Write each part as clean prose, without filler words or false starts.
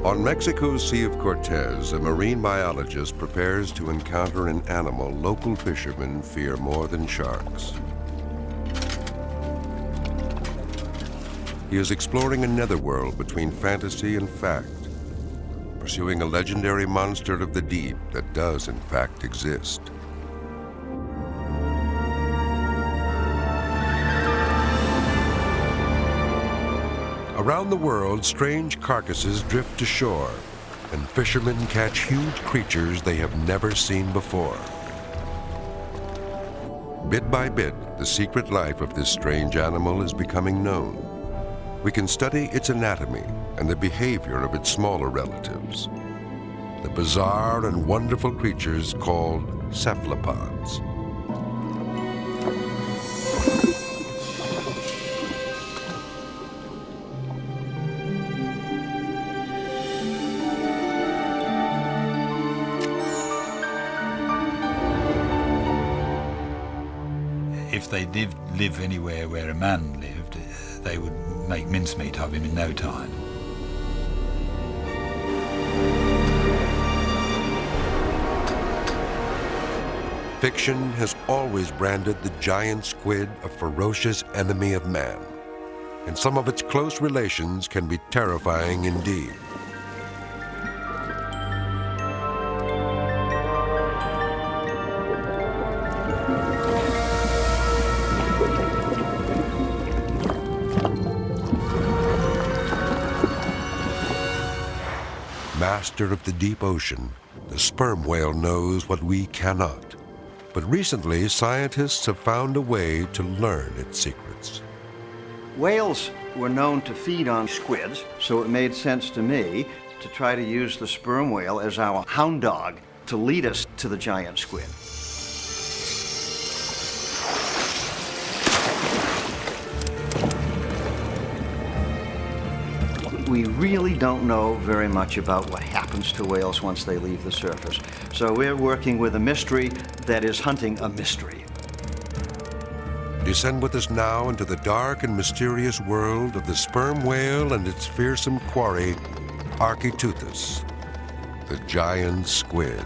On Mexico's Sea of Cortez, a marine biologist prepares to encounter an animal local fishermen fear more than sharks. He is exploring a netherworld between fantasy and fact, pursuing a legendary monster of the deep that does in fact exist. Around the world, strange carcasses drift to shore, and fishermen catch huge creatures they have never seen before. Bit by bit, the secret life of this strange animal is becoming known. We can study its anatomy and the behavior of its smaller relatives, the bizarre and wonderful creatures called cephalopods. If they did live anywhere where a man lived, they would make mincemeat of him in no time. Fiction has always branded the giant squid a ferocious enemy of man, and some of its close relations can be terrifying indeed. Master of the deep ocean, the sperm whale knows what we cannot. But recently, scientists have found a way to learn its secrets. Whales were known to feed on squids, so it made sense to me to try to use the sperm whale as our hound dog to lead us to the giant squid. We really don't know very much about what happens to whales once they leave the surface. So we're working with a mystery that is hunting a mystery. Descend with us now into the dark and mysterious world of the sperm whale and its fearsome quarry, Architeuthis, the giant squid.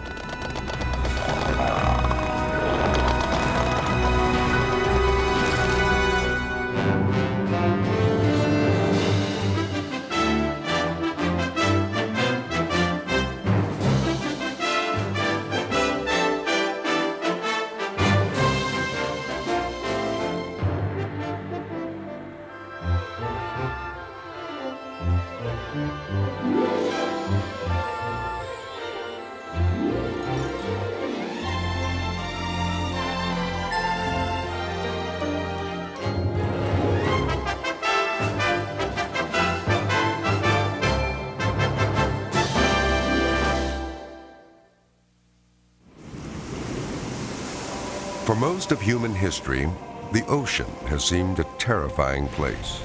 For most of human history, the ocean has seemed a terrifying place.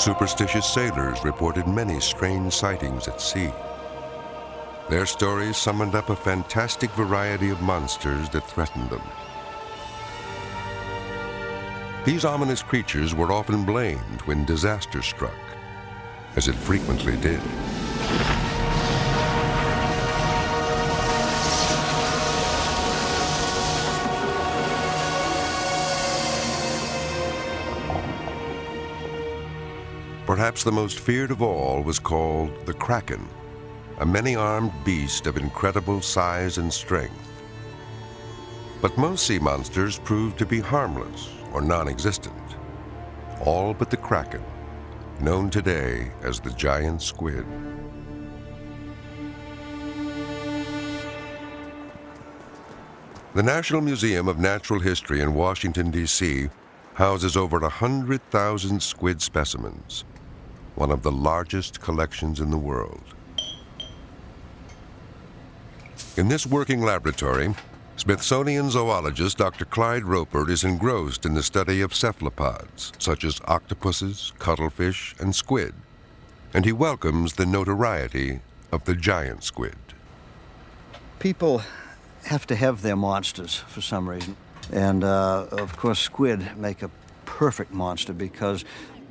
Superstitious sailors reported many strange sightings at sea. Their stories summoned up a fantastic variety of monsters that threatened them. These ominous creatures were often blamed when disaster struck, as it frequently did. Perhaps the most feared of all was called the Kraken, a many-armed beast of incredible size and strength. But most sea monsters proved to be harmless or non-existent, all but the Kraken, known today as the giant squid. The National Museum of Natural History in Washington, D.C. houses over 100,000 squid specimens, one of the largest collections in the world. In this working laboratory, Smithsonian zoologist Dr. Clyde Roper is engrossed in the study of cephalopods, such as octopuses, cuttlefish, and squid, and he welcomes the notoriety of the giant squid. People have to have their monsters for some reason. And of course, squid make a perfect monster because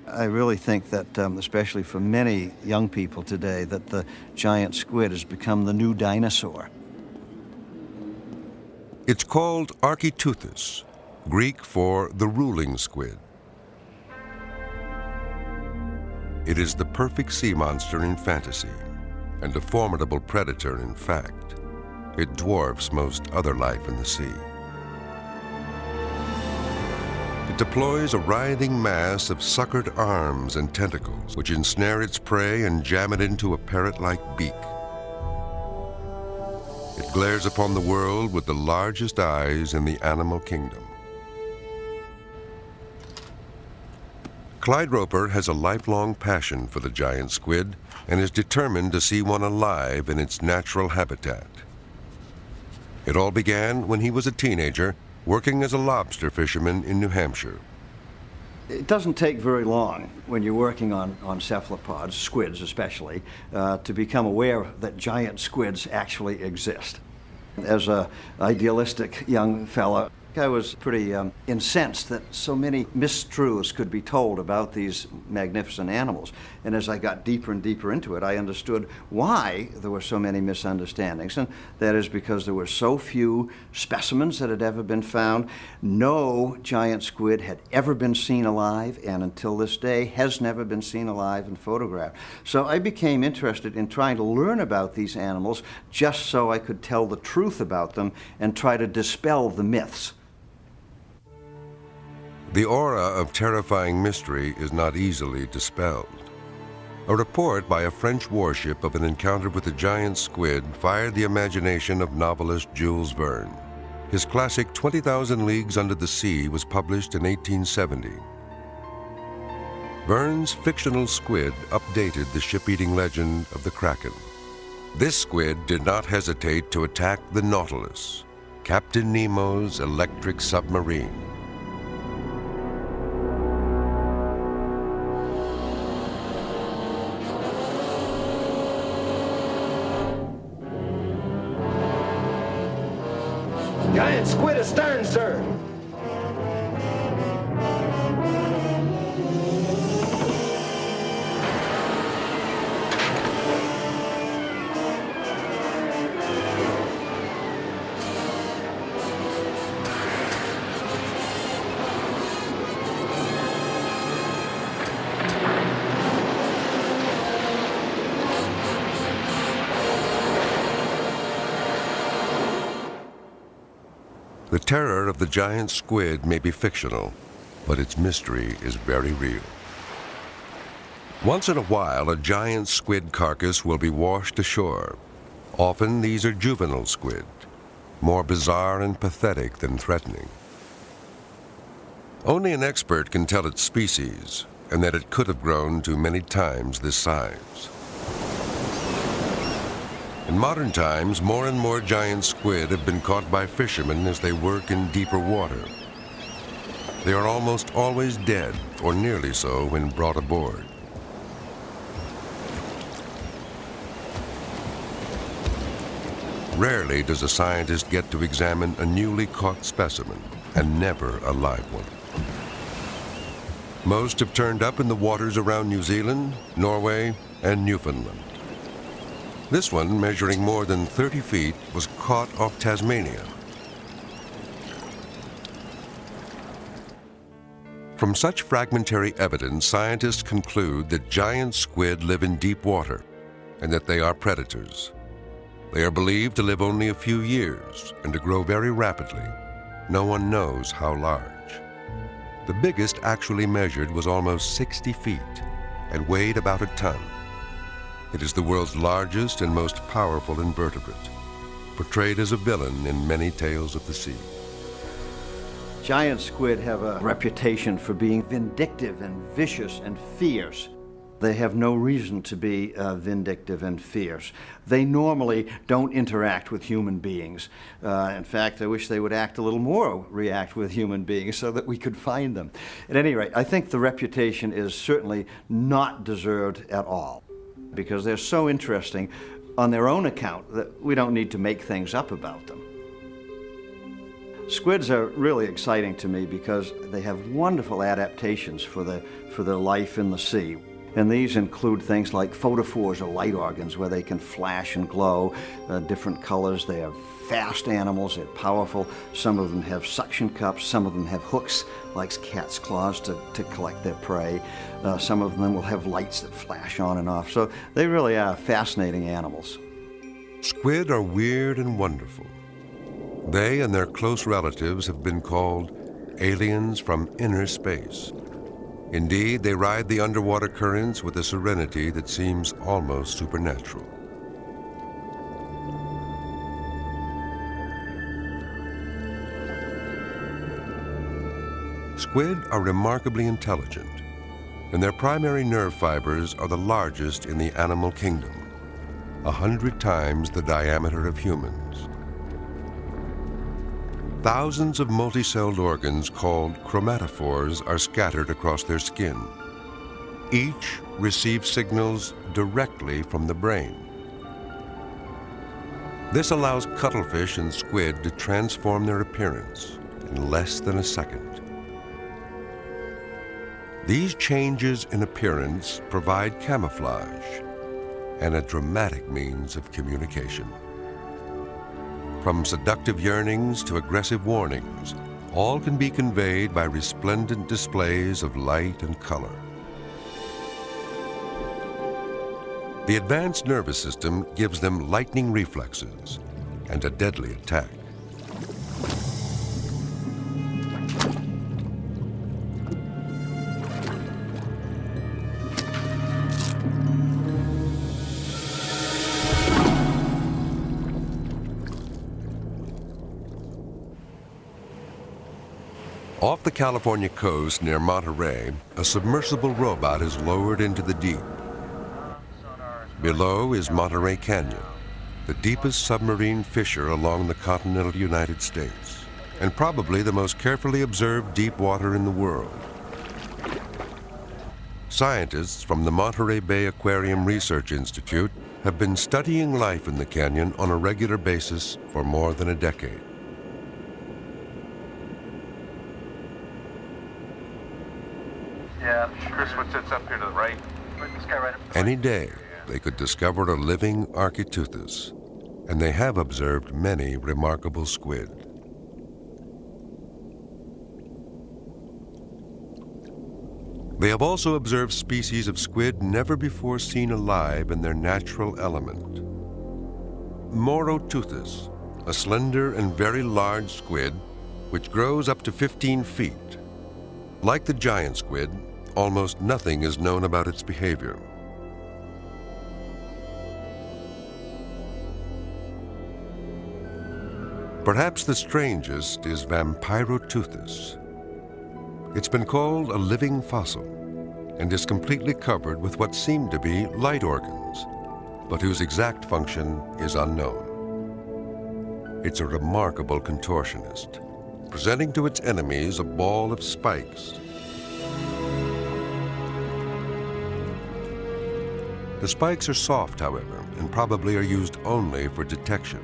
I really think that, especially for many young people today, that the giant squid has become the new dinosaur. It's called Architeuthis, Greek for the ruling squid. It is the perfect sea monster in fantasy and a formidable predator in fact. It dwarfs most other life in the sea. It deploys a writhing mass of suckered arms and tentacles which ensnare its prey and jam it into a parrot-like beak. It glares upon the world with the largest eyes in the animal kingdom. Clyde Roper has a lifelong passion for the giant squid and is determined to see one alive in its natural habitat. It all began when he was a teenager working as a lobster fisherman in New Hampshire. It doesn't take very long when you're working on cephalopods, squids especially, to become aware that giant squids actually exist. As an idealistic young fella, I was pretty incensed that so many mistruths could be told about these magnificent animals. And as I got deeper and deeper into it, I understood why there were so many misunderstandings. And that is because there were so few specimens that had ever been found. No giant squid had ever been seen alive, and until this day has never been seen alive and photographed. So I became interested in trying to learn about these animals just so I could tell the truth about them and try to dispel the myths. The aura of terrifying mystery is not easily dispelled. A report by a French warship of an encounter with a giant squid fired the imagination of novelist Jules Verne. His classic 20,000 Leagues Under the Sea was published in 1870. Verne's fictional squid updated the ship-eating legend of the Kraken. This squid did not hesitate to attack the Nautilus, Captain Nemo's electric submarine. Giant squid astern, sir. The terror of the giant squid may be fictional, but its mystery is very real. Once in a while, a giant squid carcass will be washed ashore. Often these are juvenile squid, more bizarre and pathetic than threatening. Only an expert can tell its species, and that it could have grown to many times this size. In modern times, more and more giant squid have been caught by fishermen as they work in deeper water. They are almost always dead, or nearly so, when brought aboard. Rarely does a scientist get to examine a newly caught specimen, and never a live one. Most have turned up in the waters around New Zealand, Norway, and Newfoundland. This one, measuring more than 30 feet, was caught off Tasmania. From such fragmentary evidence, scientists conclude that giant squid live in deep water and that they are predators. They are believed to live only a few years and to grow very rapidly. No one knows how large. The biggest actually measured was almost 60 feet and weighed about a ton. It is the world's largest and most powerful invertebrate, portrayed as a villain in many tales of the sea. Giant squid have a reputation for being vindictive and vicious and fierce. They have no reason to be vindictive and fierce. They normally don't interact with human beings. In fact, I wish they would act a little more, react with human beings so that we could find them. At any rate, I think the reputation is certainly not deserved at all, because they're so interesting on their own account that we don't need to make things up about them. Squids are really exciting to me because they have wonderful adaptations for their life in the sea. And these include things like photophores, or light organs, where they can flash and glow different colors. They are fast animals, they're powerful. Some of them have suction cups, some of them have hooks, like cat's claws, to collect their prey. Some of them will have lights that flash on and off. So they really are fascinating animals. Squid are weird and wonderful. They and their close relatives have been called aliens from inner space. Indeed, they ride the underwater currents with a serenity that seems almost supernatural. Squid are remarkably intelligent, and their primary nerve fibers are the largest in the animal kingdom, 100 times the diameter of humans. Thousands of multicelled organs called chromatophores are scattered across their skin. Each receives signals directly from the brain. This allows cuttlefish and squid to transform their appearance in less than a second. These changes in appearance provide camouflage and a dramatic means of communication. From seductive yearnings to aggressive warnings, all can be conveyed by resplendent displays of light and color. The advanced nervous system gives them lightning reflexes and a deadly attack. Off the California coast near Monterey, a submersible robot is lowered into the deep. Below is Monterey Canyon, the deepest submarine fissure along the continental United States, and probably the most carefully observed deep water in the world. Scientists from the Monterey Bay Aquarium Research Institute have been studying life in the canyon on a regular basis for more than a decade. Yeah, Chris, what sits up here to the right? This guy right up. Any day, they could discover a living Architeuthis, and they have observed many remarkable squid. They have also observed species of squid never before seen alive in their natural element. Moroteuthis, a slender and very large squid which grows up to 15 feet. Like the giant squid, almost nothing is known about its behavior. Perhaps the strangest is Vampiroteuthis. It's been called a living fossil and is completely covered with what seem to be light organs, but whose exact function is unknown. It's a remarkable contortionist, presenting to its enemies a ball of spikes. The spikes are soft, however, and probably are used only for detection.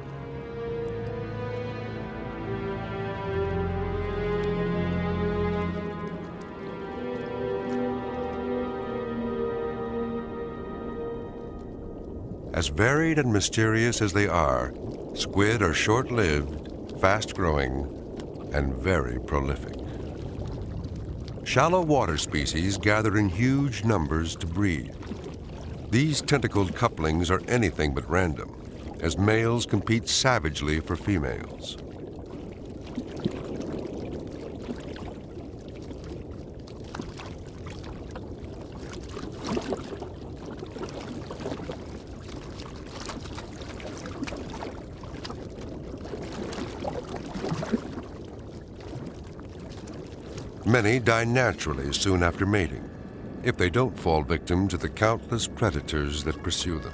As varied and mysterious as they are, squid are short-lived, fast-growing, and very prolific. Shallow water species gather in huge numbers to breed. These tentacled couplings are anything but random, as males compete savagely for females. Many die naturally soon after mating, if they don't fall victim to the countless predators that pursue them.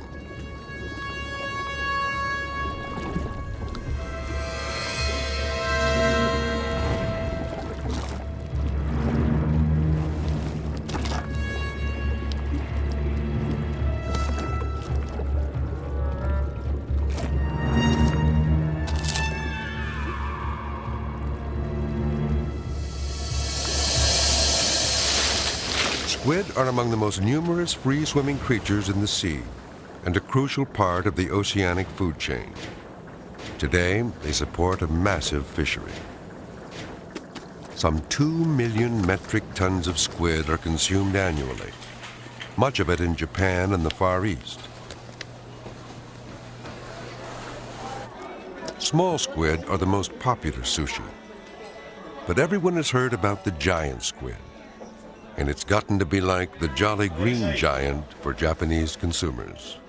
Squid are among the most numerous free-swimming creatures in the sea and a crucial part of the oceanic food chain. Today, they support a massive fishery. Some 2 million metric tons of squid are consumed annually, much of it in Japan and the Far East. Small squid are the most popular sushi, but everyone has heard about the giant squid, and it's gotten to be like the Jolly Green Giant for Japanese consumers.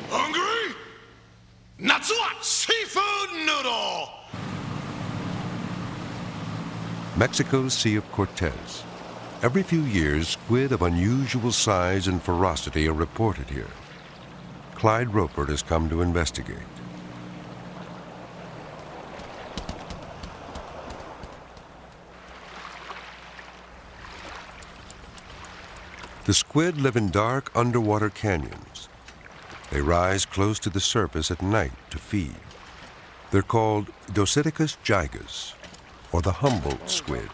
Hungry? Natsuwa seafood noodle! Mexico's Sea of Cortez. Every few years, squid of unusual size and ferocity are reported here. Clyde Roper has come to investigate. The squid live in dark underwater canyons. They rise close to the surface at night to feed. They're called Docipithecus gigas, or the Humboldt squid.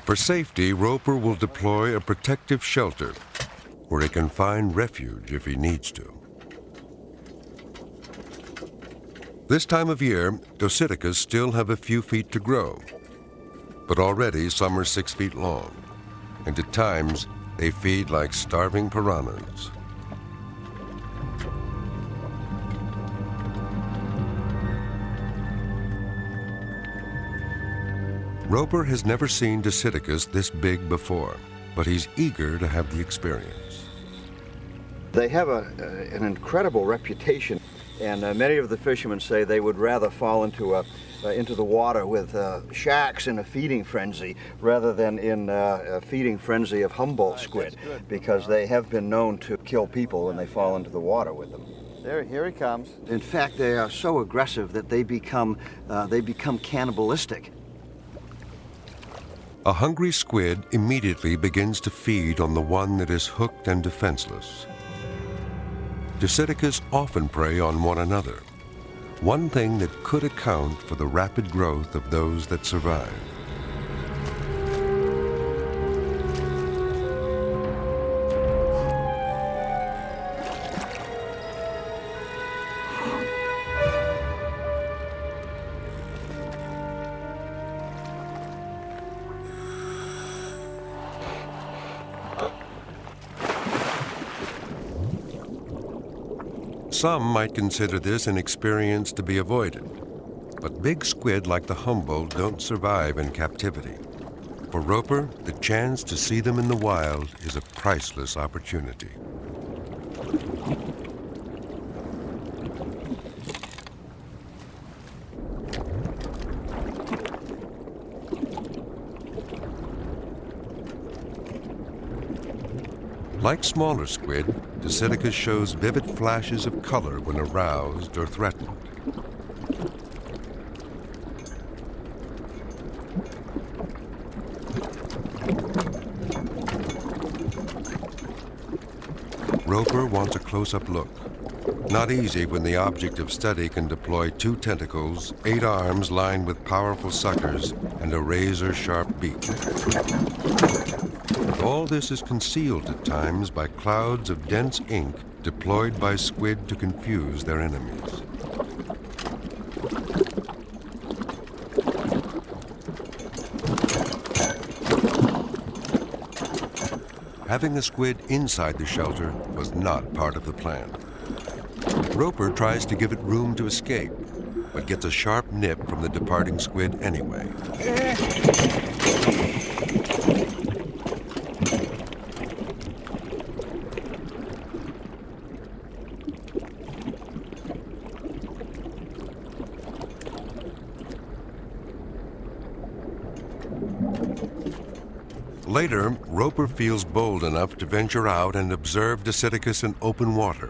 For safety, Roper will deploy a protective shelter where he can find refuge if he needs to. This time of year, Docipithecus still have a few feet to grow, but already some are 6 feet long, and at times they feed like starving piranhas. Roper has never seen Docipithecus this big before, but he's eager to have the experience. They have an incredible reputation, and many of the fishermen say they would rather fall into the water with shacks in a feeding frenzy rather than in a feeding frenzy of Humboldt squid, because they have been known to kill people when they fall into the water with them. Here he comes. In fact, they are so aggressive that they become cannibalistic. A hungry squid immediately begins to feed on the one that is hooked and defenseless. Docipithecus often prey on one another, one thing that could account for the rapid growth of those that survive. Some might consider this an experience to be avoided, but big squid like the Humboldt don't survive in captivity. For Roper, the chance to see them in the wild is a priceless opportunity. Like smaller squid, Docipithecus shows vivid flashes of color when aroused or threatened. Roper wants a close-up look. Not easy when the object of study can deploy 2 tentacles, 8 arms lined with powerful suckers, and a razor-sharp beak. All this is concealed at times by clouds of dense ink deployed by squid to confuse their enemies. Having the squid inside the shelter was not part of the plan. Roper tries to give it room to escape, but gets a sharp nip from the departing squid anyway. Later, Roper feels bold enough to venture out and observe Docipithecus in open water.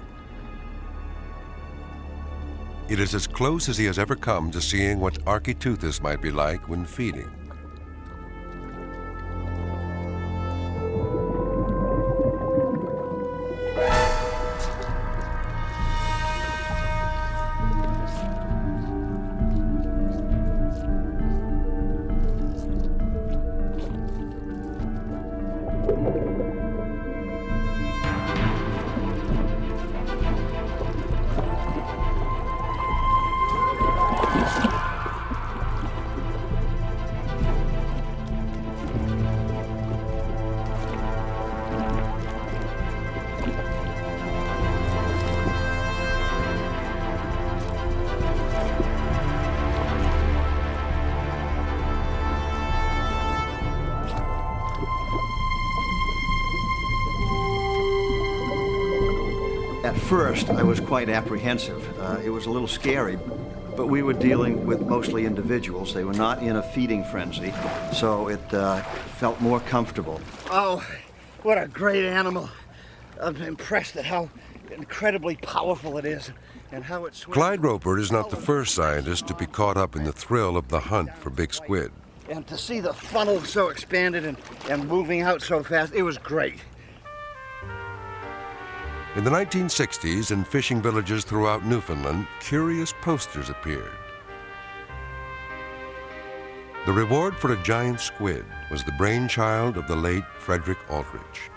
It is as close as he has ever come to seeing what Architeuthis might be like when feeding. At first, I was quite apprehensive. It was a little scary, but we were dealing with mostly individuals. They were not in a feeding frenzy, so it felt more comfortable. Oh, what a great animal. I'm impressed at how incredibly powerful it is and how it swims. Clyde Roper is not the first scientist to be caught up in the thrill of the hunt for big squid. And to see the funnel so expanded and moving out so fast, it was great. In the 1960s, in fishing villages throughout Newfoundland, curious posters appeared. The reward for a giant squid was the brainchild of the late Frederick Aldrich.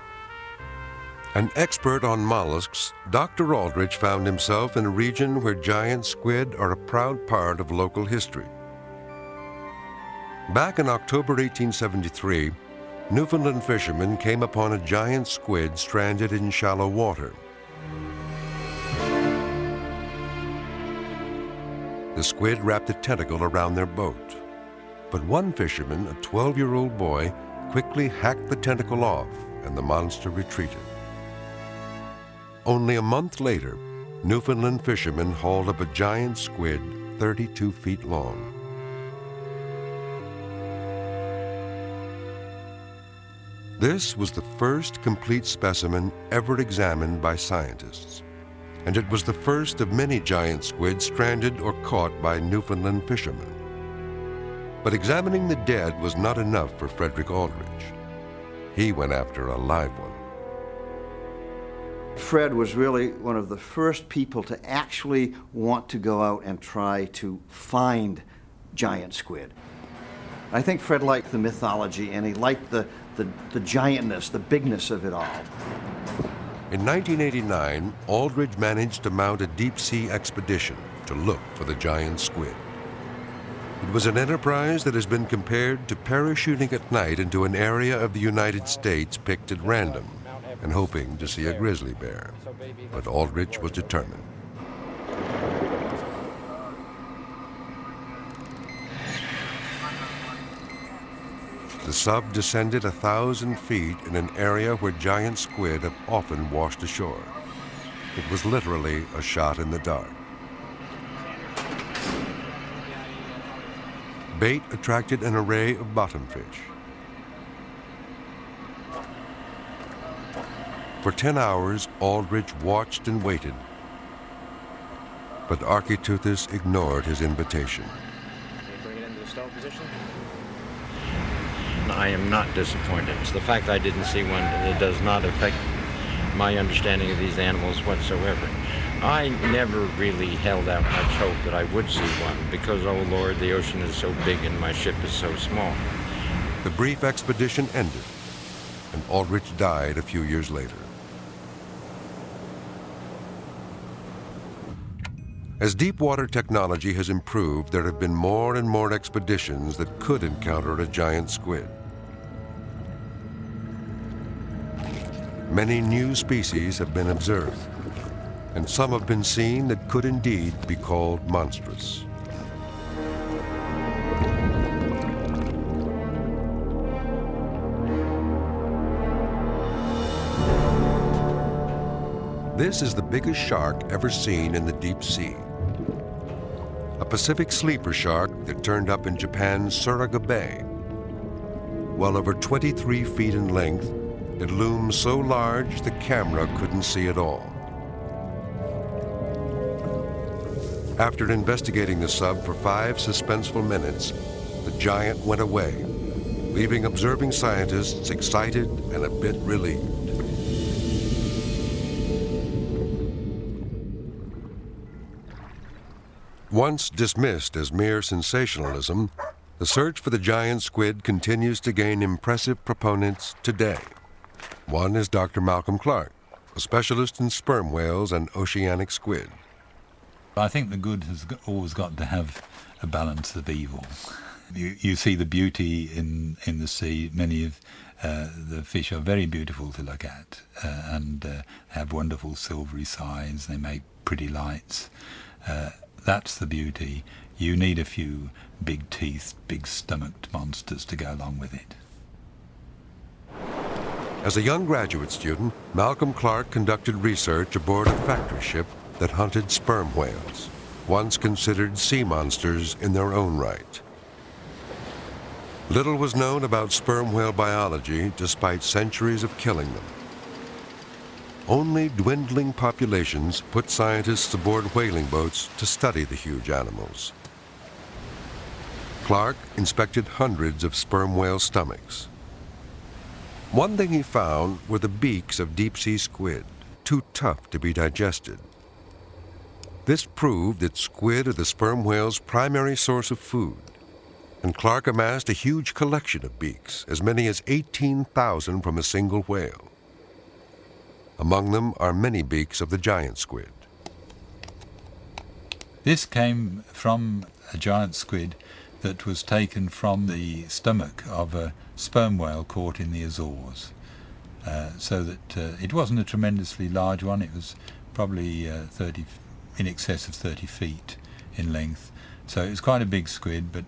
An expert on mollusks, Dr. Aldrich found himself in a region where giant squid are a proud part of local history. Back in October 1873, Newfoundland fishermen came upon a giant squid stranded in shallow water. The squid wrapped a tentacle around their boat. But one fisherman, a 12-year-old boy, quickly hacked the tentacle off and the monster retreated. Only a month later, Newfoundland fishermen hauled up a giant squid 32 feet long. This was the first complete specimen ever examined by scientists, and it was the first of many giant squid stranded or caught by Newfoundland fishermen. But examining the dead was not enough for Frederick Aldrich. He went after a live one. Fred was really one of the first people to actually want to go out and try to find giant squid. I think Fred liked the mythology, and he liked the giantness, the bigness of it all. In 1989, Aldrich managed to mount a deep-sea expedition to look for the giant squid. It was an enterprise that has been compared to parachuting at night into an area of the United States picked at random and hoping to see a grizzly bear. But Aldrich was determined. The sub descended 1,000 feet in an area where giant squid have often washed ashore. It was literally a shot in the dark. Bait attracted an array of bottom fish. For 10 hours, Aldrich watched and waited, but Architeuthis ignored his invitation. Bring it into the stall position. I am not disappointed. It's the fact I didn't see one that does not affect my understanding of these animals whatsoever. I never really held out much hope that I would see one because, oh Lord, the ocean is so big and my ship is so small. The brief expedition ended, and Aldrich died a few years later. As deep water technology has improved, there have been more and more expeditions that could encounter a giant squid. Many new species have been observed, and some have been seen that could indeed be called monstrous. This is the biggest shark ever seen in the deep sea. A Pacific sleeper shark that turned up in Japan's Suraga Bay. Well over 23 feet in length, it looms so large the camera couldn't see it all. After investigating the sub for 5 suspenseful minutes, the giant went away, leaving observing scientists excited and a bit relieved. Once dismissed as mere sensationalism, the search for the giant squid continues to gain impressive proponents today. One is Dr. Malcolm Clark, a specialist in sperm whales and oceanic squid. I think the good has always got to have a balance of evil. You see the beauty in the sea. Many of the fish are very beautiful to look at and have wonderful silvery sides. They make pretty lights. That's the beauty. You need a few big-teethed, big-stomached monsters to go along with it. As a young graduate student, Malcolm Clark conducted research aboard a factory ship that hunted sperm whales, once considered sea monsters in their own right. Little was known about sperm whale biology despite centuries of killing them. Only dwindling populations put scientists aboard whaling boats to study the huge animals. Clark inspected hundreds of sperm whale stomachs. One thing he found were the beaks of deep-sea squid, too tough to be digested. This proved that squid are the sperm whale's primary source of food, and Clark amassed a huge collection of beaks, as many as 18,000 from a single whale. Among them are many beaks of the giant squid. This came from a giant squid that was taken from the stomach of a sperm whale caught in the Azores. So that it wasn't a tremendously large one. It was probably in excess of 30 feet in length. So it was quite a big squid, but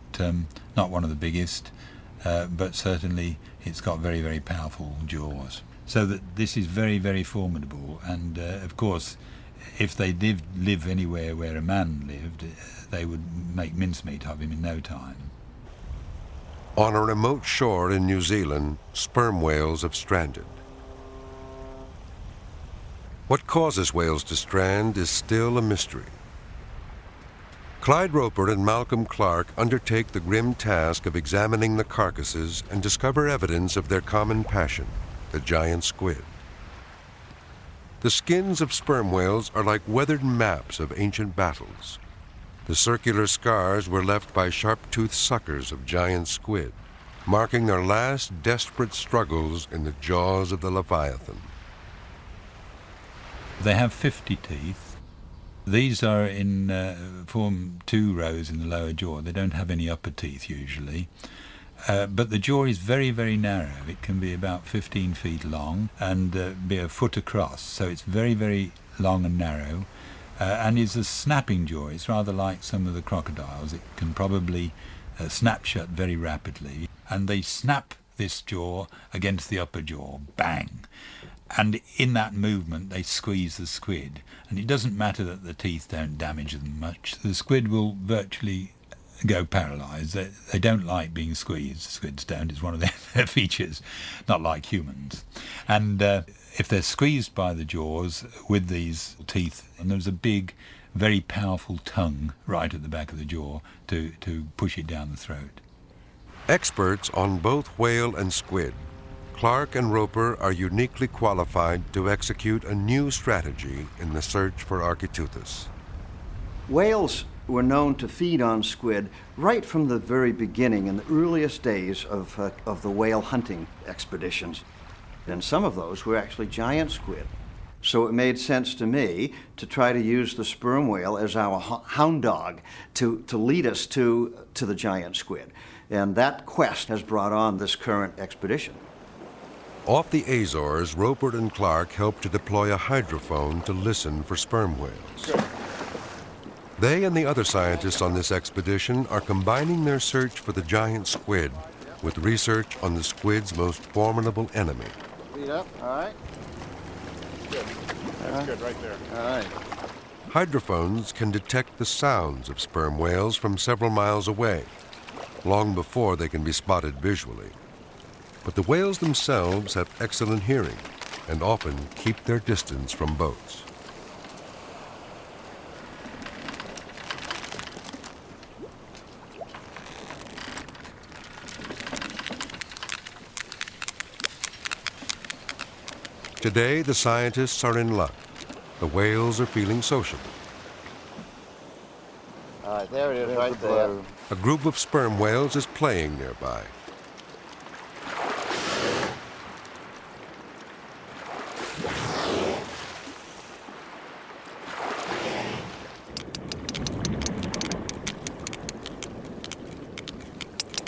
not one of the biggest. But certainly it's got very, very powerful jaws. So that this is very, very formidable. And of course, if they did live anywhere where a man lived, they would make mincemeat of him in no time. On a remote shore in New Zealand, sperm whales have stranded. What causes whales to strand is still a mystery. Clyde Roper and Malcolm Clark undertake the grim task of examining the carcasses and discover evidence of their common passion, the giant squid. The skins of sperm whales are like weathered maps of ancient battles. The circular scars were left by sharp-toothed suckers of giant squid, marking their last desperate struggles in the jaws of the Leviathan. They have 50 teeth. These are form 2 rows in the lower jaw. They don't have any upper teeth usually. But the jaw is very, very narrow. It can be about 15 feet long and be a foot across. So it's very, very long and narrow. And is a snapping jaw. It's rather like some of the crocodiles. It can probably snap shut very rapidly. And they snap this jaw against the upper jaw. Bang! And in that movement, they squeeze the squid. And it doesn't matter that the teeth don't damage them much. The squid will virtually go paralyzed. They don't like being squeezed. Squids don't. It's one of their features, not like humans. And if they're squeezed by the jaws with these teeth, and there's a big, very powerful tongue right at the back of the jaw to push it down the throat. Experts on both whale and squid, Clark and Roper are uniquely qualified to execute a new strategy in the search for Architeuthis. Whales were known to feed on squid right from the very beginning, in the earliest days of the whale hunting expeditions. And some of those were actually giant squid. So it made sense to me to try to use the sperm whale as our hound dog to lead us to the giant squid. And that quest has brought on this current expedition. Off the Azores, Roper and Clark helped to deploy a hydrophone to listen for sperm whales. They and the other scientists on this expedition are combining their search for the giant squid with research on the squid's most formidable enemy. Lead up, all right. Good. That's good right there. All right. Hydrophones can detect the sounds of sperm whales from several miles away, long before they can be spotted visually. But the whales themselves have excellent hearing and often keep their distance from boats. Today, the scientists are in luck. The whales are feeling sociable. All right, there it is, right there. A group of sperm whales is playing nearby.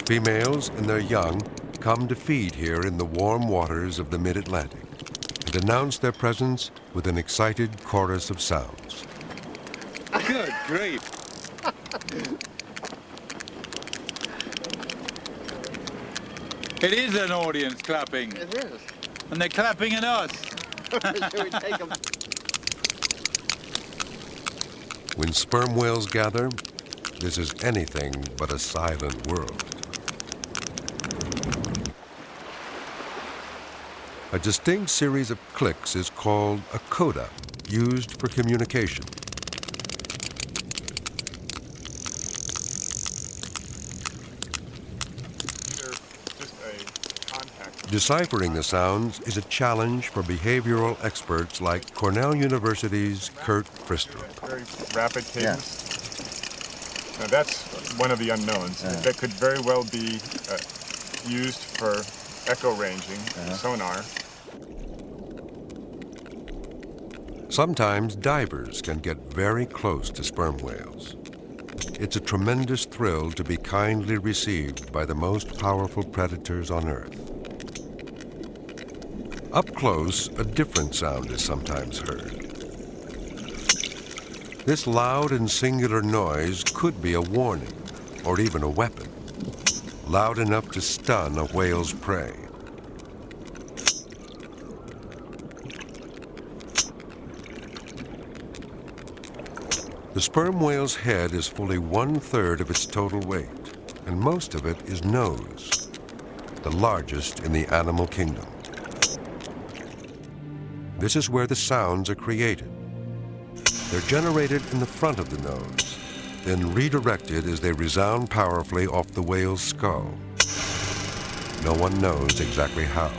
Females and their young come to feed here in the warm waters of the mid-Atlantic and announce their presence with an excited chorus of sounds. Good grief. It is an audience clapping. It is. And they're clapping at us. Should we take them? When sperm whales gather, this is anything but a silent world. A distinct series of clicks is called a coda, used for communication. They're just a contact. Deciphering the sounds is a challenge for behavioral experts like Cornell University's Kurt Frister. Very rapid cadence. Now that's one of the unknowns. That could very well be used for echo ranging, sonar. Sometimes divers can get very close to sperm whales. It's a tremendous thrill to be kindly received by the most powerful predators on Earth. Up close, a different sound is sometimes heard. This loud and singular noise could be a warning or even a weapon, loud enough to stun a whale's prey. The sperm whale's head is fully 1/3 of its total weight, and most of it is nose, the largest in the animal kingdom. This is where the sounds are created. They're generated in the front of the nose, then redirected as they resound powerfully off the whale's skull. No one knows exactly how.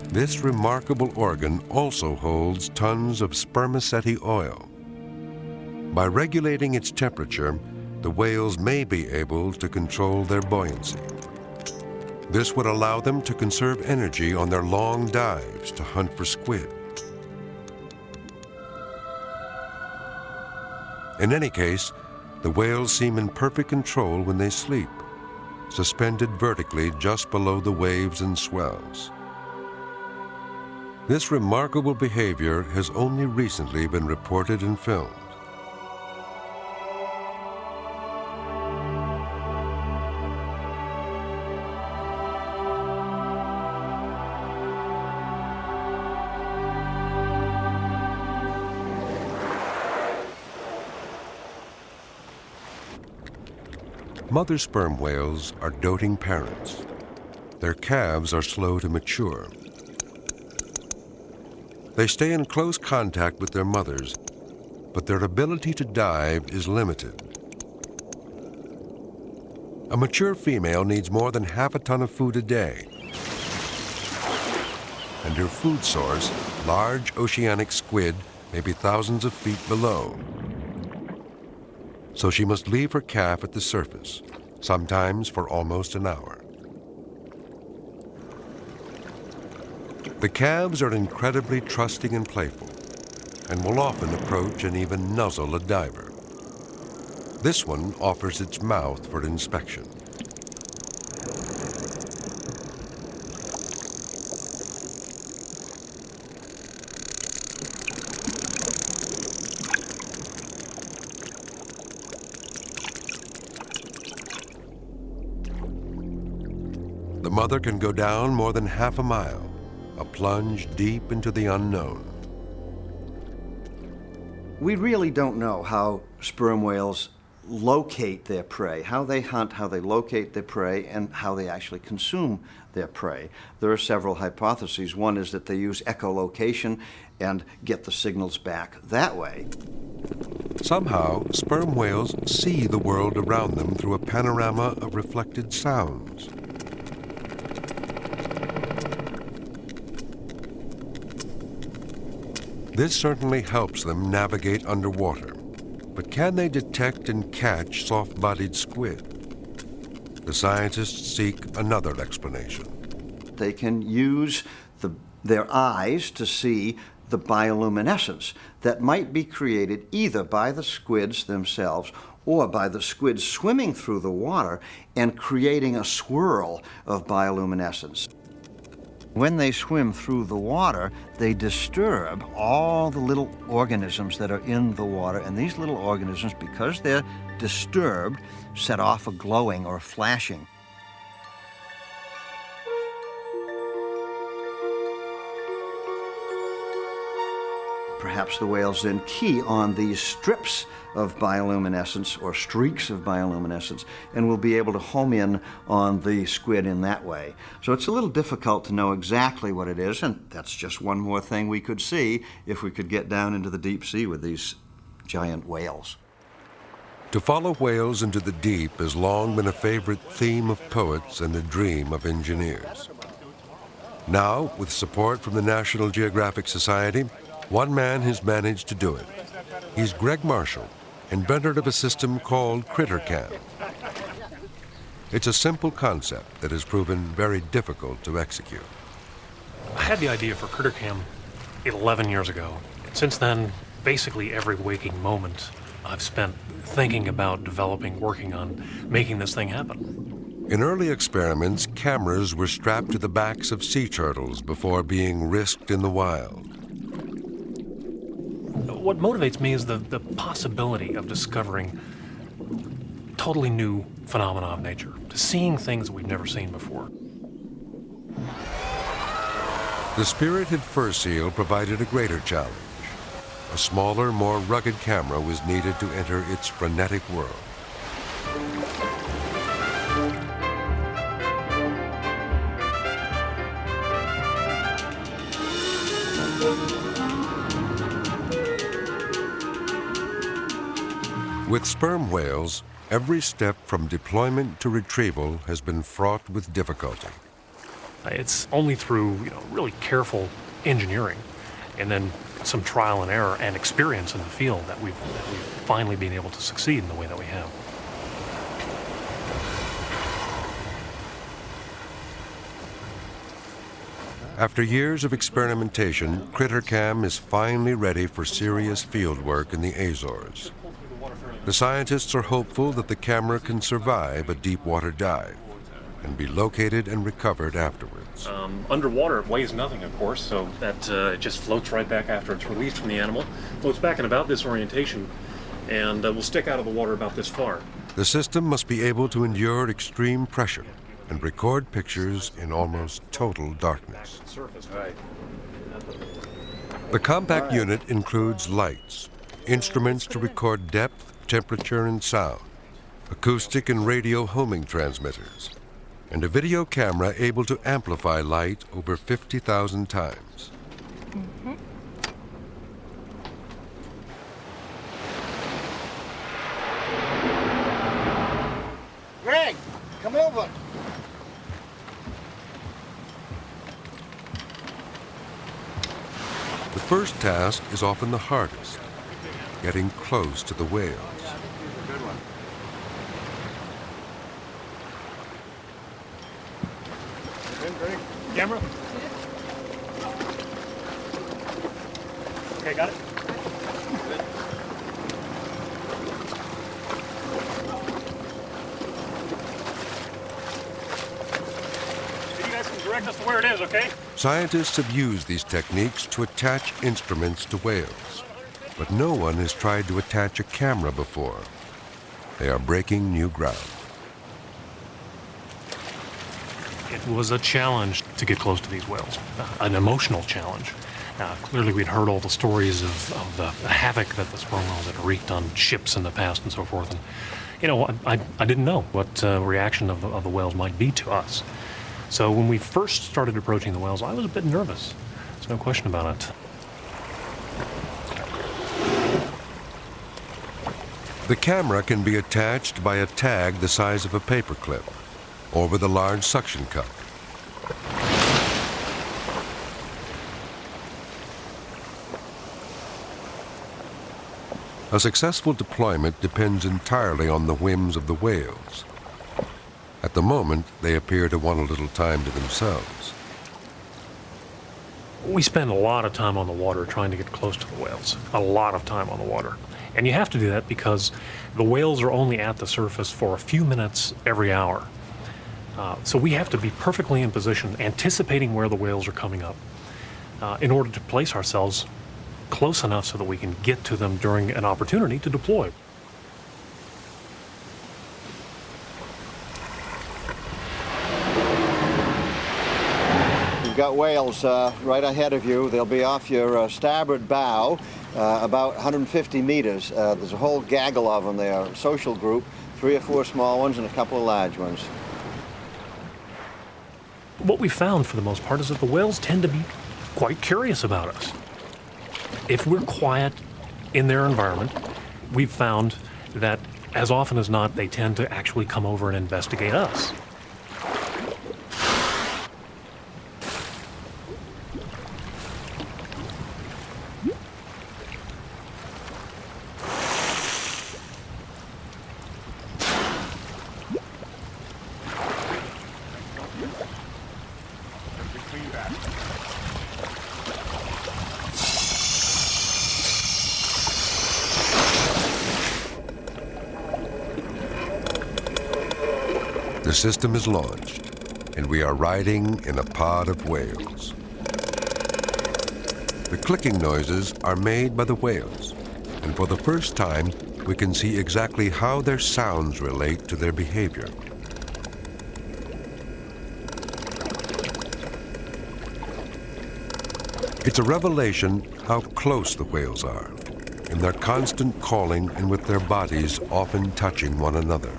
This remarkable organ also holds tons of spermaceti oil. By regulating its temperature, the whales may be able to control their buoyancy. This would allow them to conserve energy on their long dives to hunt for squid. In any case, the whales seem in perfect control when they sleep, suspended vertically just below the waves and swells. This remarkable behavior has only recently been reported and filmed. Mother sperm whales are doting parents. Their calves are slow to mature. They stay in close contact with their mothers, but their ability to dive is limited. A mature female needs more than half a ton of food a day. And her food source, large oceanic squid, may be thousands of feet below. So she must leave her calf at the surface, sometimes for almost an hour. The calves are incredibly trusting and playful, and will often approach and even nuzzle a diver. This one offers its mouth for inspection. The mother can go down more than half a mile, a plunge deep into the unknown. We really don't know how sperm whales locate their prey, how they hunt, how they locate their prey, and how they actually consume their prey. There are several hypotheses. One is that they use echolocation and get the signals back that way. Somehow, sperm whales see the world around them through a panorama of reflected sounds. This certainly helps them navigate underwater. But can they detect and catch soft-bodied squid? The scientists seek another explanation. They can use their eyes to see the bioluminescence that might be created either by the squids themselves or by the squids swimming through the water and creating a swirl of bioluminescence. When they swim through the water, they disturb all the little organisms that are in the water, and these little organisms, because they're disturbed, set off a glowing or flashing. Perhaps the whales then key on these strips of bioluminescence or streaks of bioluminescence and will be able to home in on the squid in that way. So it's a little difficult to know exactly what it is, and that's just one more thing we could see if we could get down into the deep sea with these giant whales. To follow whales into the deep has long been a favorite theme of poets and a dream of engineers. Now, with support from the National Geographic Society, one man has managed to do it. He's Greg Marshall, inventor of a system called CritterCam. It's a simple concept that has proven very difficult to execute. I had the idea for CritterCam 11 years ago. Since then, basically every waking moment I've spent thinking about developing, working on making this thing happen. In early experiments, cameras were strapped to the backs of sea turtles before being risked in the wild. What motivates me is the possibility of discovering totally new phenomena of nature, seeing things we've never seen before. The spirited fur seal provided a greater challenge. A smaller, more rugged camera was needed to enter its frenetic world. With sperm whales, every step from deployment to retrieval has been fraught with difficulty. It's only through really careful engineering and then some trial and error and experience in the field that we've finally been able to succeed in the way that we have. After years of experimentation, CritterCam is finally ready for serious field work in the Azores. The scientists are hopeful that the camera can survive a deep water dive and be located and recovered afterwards. Underwater, it weighs nothing, of course, so that it just floats right back after it's released from the animal, floats back in about this orientation, and will stick out of the water about this far. The system must be able to endure extreme pressure and record pictures in almost total darkness. The compact unit includes lights, instruments to record depth, temperature, and sound, acoustic and radio homing transmitters, and a video camera able to amplify light over 50,000 times. Mm-hmm. Greg, come over. The first task is often the hardest, getting close to the whales. Camera? Okay, got it? You guys can direct us to where it is, okay? Scientists have used these techniques to attach instruments to whales, but no one has tried to attach a camera before. They are breaking new ground. It was a challenge to get close to these whales, an emotional challenge. Clearly, we'd heard all the stories of the havoc that the sperm whales had wreaked on ships in the past and so forth. And, I didn't know what reaction of the whales might be to us. So when we first started approaching the whales, I was a bit nervous. There's no question about it. The camera can be attached by a tag the size of a paperclip, or with a large suction cup. A successful deployment depends entirely on the whims of the whales. At the moment, they appear to want a little time to themselves. We spend a lot of time on the water trying to get close to the whales. A lot of time on the water. And you have to do that because the whales are only at the surface for a few minutes every hour. So we have to be perfectly in position, anticipating where the whales are coming up, in order to place ourselves close enough so that we can get to them during an opportunity to deploy. You've got whales right ahead of you. They'll be off your starboard bow, about 150 meters. There's a whole gaggle of them there, a social group, 3 or 4 small ones and a couple of large ones. What we found for the most part is that the whales tend to be quite curious about us. If we're quiet in their environment, we've found that as often as not, they tend to actually come over and investigate us. The system is launched, and we are riding in a pod of whales. The clicking noises are made by the whales, and for the first time, we can see exactly how their sounds relate to their behavior. It's a revelation how close the whales are, in their constant calling and with their bodies often touching one another.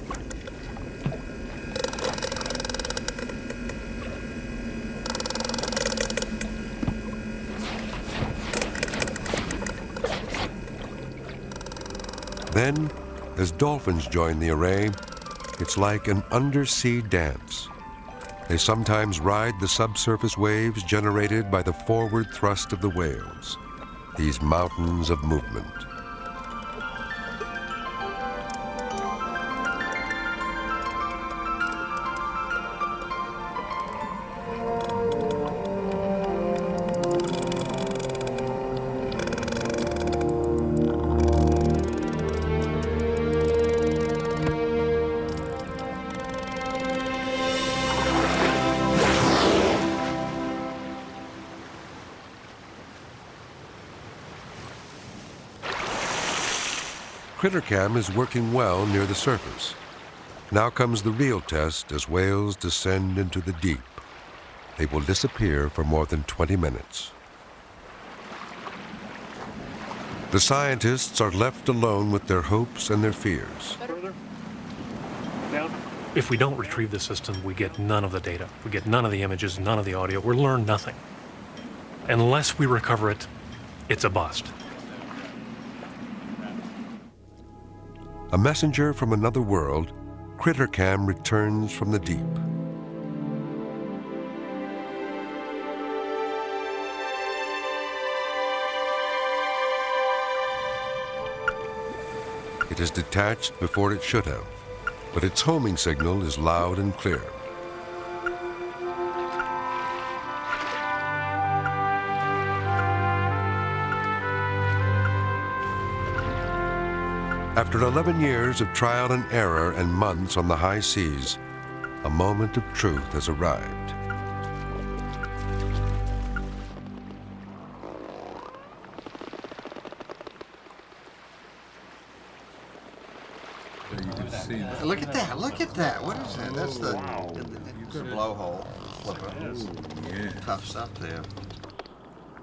Then, as dolphins join the array, it's like an undersea dance. They sometimes ride the subsurface waves generated by the forward thrust of the whales, these mountains of movement. CritterCam is working well near the surface. Now comes the real test as whales descend into the deep. They will disappear for more than 20 minutes. The scientists are left alone with their hopes and their fears. If we don't retrieve the system, we get none of the data. We get none of the images, none of the audio. We learn nothing. Unless we recover it, it's a bust. A messenger from another world, CritterCam returns from the deep. It is detached before it should have, but its homing signal is loud and clear. After 11 years of trial and error and months on the high seas, a moment of truth has arrived. Look at that, look at that. What is that? That's the blowhole flipper. Tough stuff there.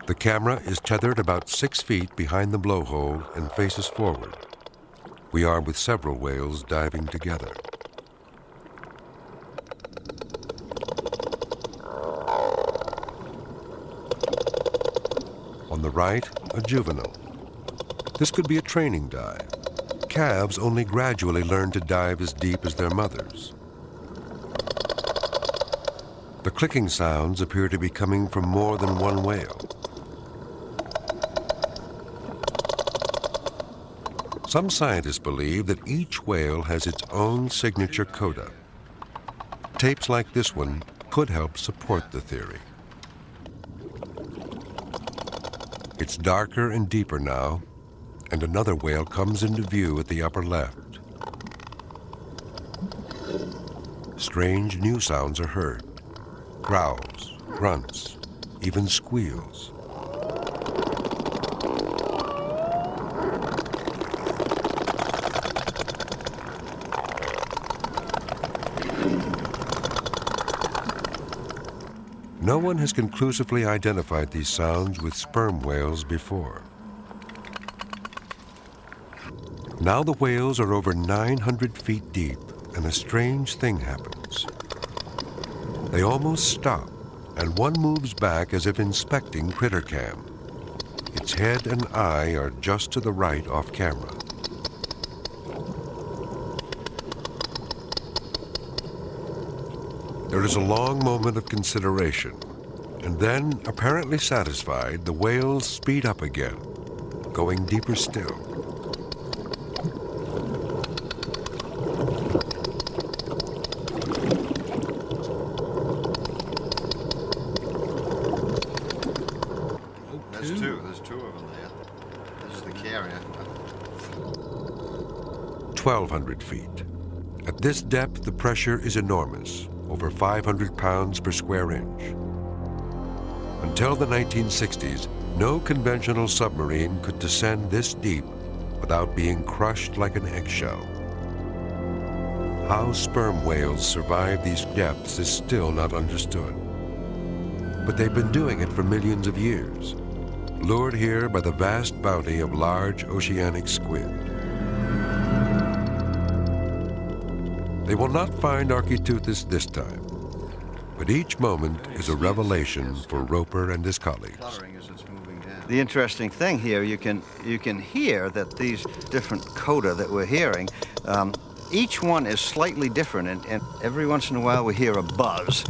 The camera is tethered about 6 feet behind the blowhole and faces forward. We are with several whales diving together. On the right, a juvenile. This could be a training dive. Calves only gradually learn to dive as deep as their mothers. The clicking sounds appear to be coming from more than one whale. Some scientists believe that each whale has its own signature coda. Tapes like this one could help support the theory. It's darker and deeper now, and another whale comes into view at the upper left. Strange new sounds are heard. Growls, grunts, even squeals. No one has conclusively identified these sounds with sperm whales before. Now the whales are over 900 feet deep, and a strange thing happens. They almost stop, and one moves back as if inspecting critter cam. Its head and eye are just to the right off camera. There is a long moment of consideration, and then, apparently satisfied, the whales speed up again, going deeper still. There's two of them there. This is the carrier. 1,200 feet. At this depth, the pressure is enormous, over 500 pounds per square inch. Until the 1960s, no conventional submarine could descend this deep without being crushed like an eggshell. How sperm whales survive these depths is still not understood. But they've been doing it for millions of years, lured here by the vast bounty of large oceanic squid. They will not find Architeuthis this time, but each moment is a revelation for Roper and his colleagues. The interesting thing here, you can hear that these different coda that we're hearing, each one is slightly different, and every once in a while we hear a buzz.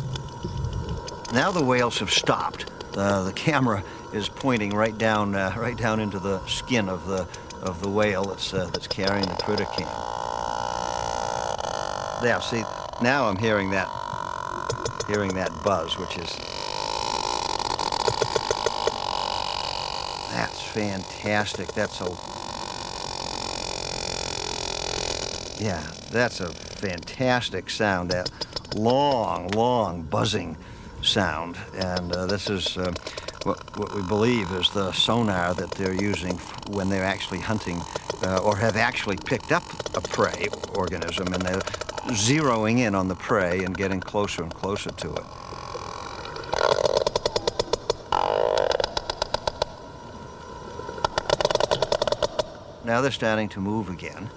Now the whales have stopped. The camera is pointing right down into the skin of the whale that's carrying the critter cam. There, see, now I'm hearing that buzz, which is, that's fantastic. That's a fantastic sound, that long buzzing sound. And this is what we believe is the sonar that they're using when they're actually hunting or have actually picked up a prey organism, and they're zeroing in on the prey and getting closer and closer to it. Now they're starting to move again,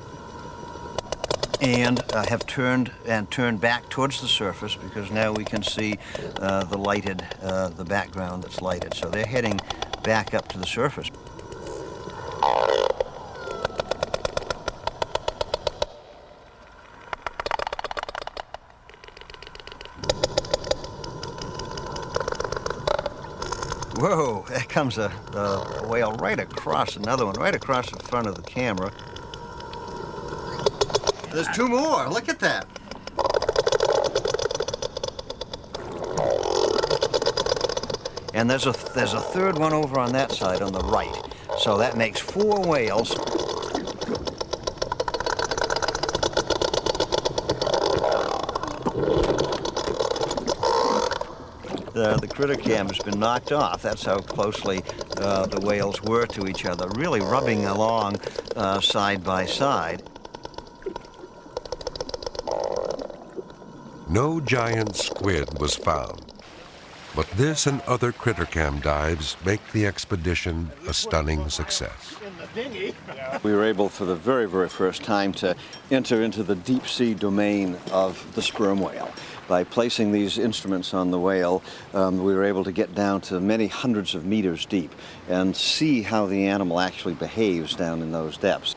and have turned back towards the surface, because now we can see the background that's lighted. So they're heading back up to the surface. Whoa, there comes a whale right across, another one right across the front of the camera. There's two more, look at that. And there's a third one over on that side on the right. So that makes 4 whales. The critter cam has been knocked off. That's how closely the whales were to each other, really rubbing along side by side. No giant squid was found, but this and other critter cam dives make the expedition a stunning success. We were able for the very, very first time to enter into the deep sea domain of the sperm whale. By placing these instruments on the whale, we were able to get down to many hundreds of meters deep and see how the animal actually behaves down in those depths.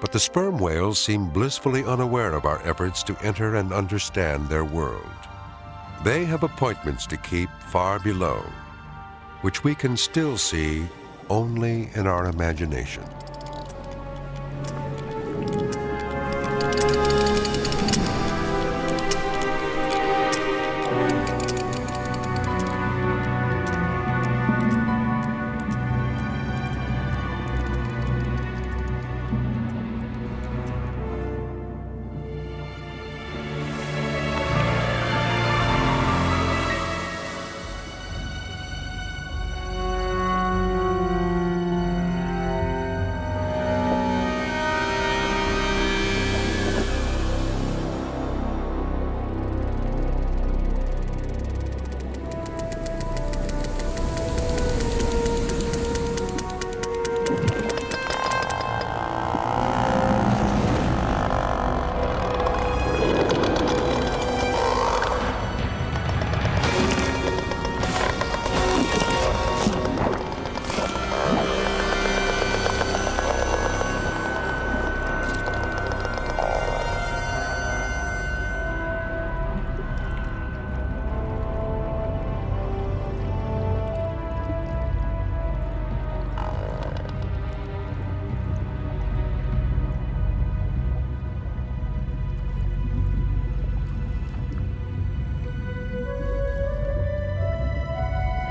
But the sperm whales seem blissfully unaware of our efforts to enter and understand their world. They have appointments to keep far below, which we can still see only in our imagination.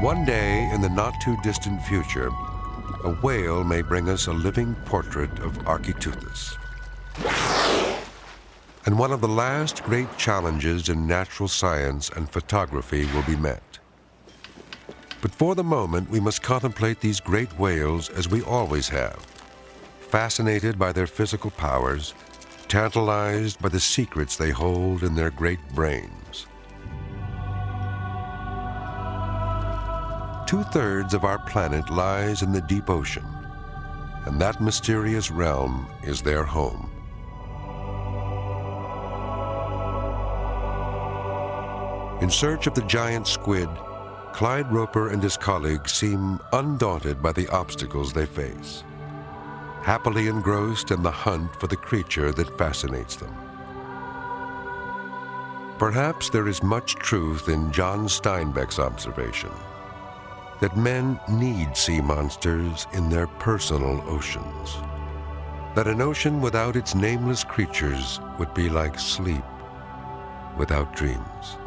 One day in the not-too-distant future, a whale may bring us a living portrait of Architeuthis. And one of the last great challenges in natural science and photography will be met. But for the moment, we must contemplate these great whales as we always have, fascinated by their physical powers, tantalized by the secrets they hold in their great brains. 2/3 of our planet lies in the deep ocean, and that mysterious realm is their home. In search of the giant squid, Clyde Roper and his colleagues seem undaunted by the obstacles they face, happily engrossed in the hunt for the creature that fascinates them. Perhaps there is much truth in John Steinbeck's observation that men need sea monsters in their personal oceans, that an ocean without its nameless creatures would be like sleep without dreams.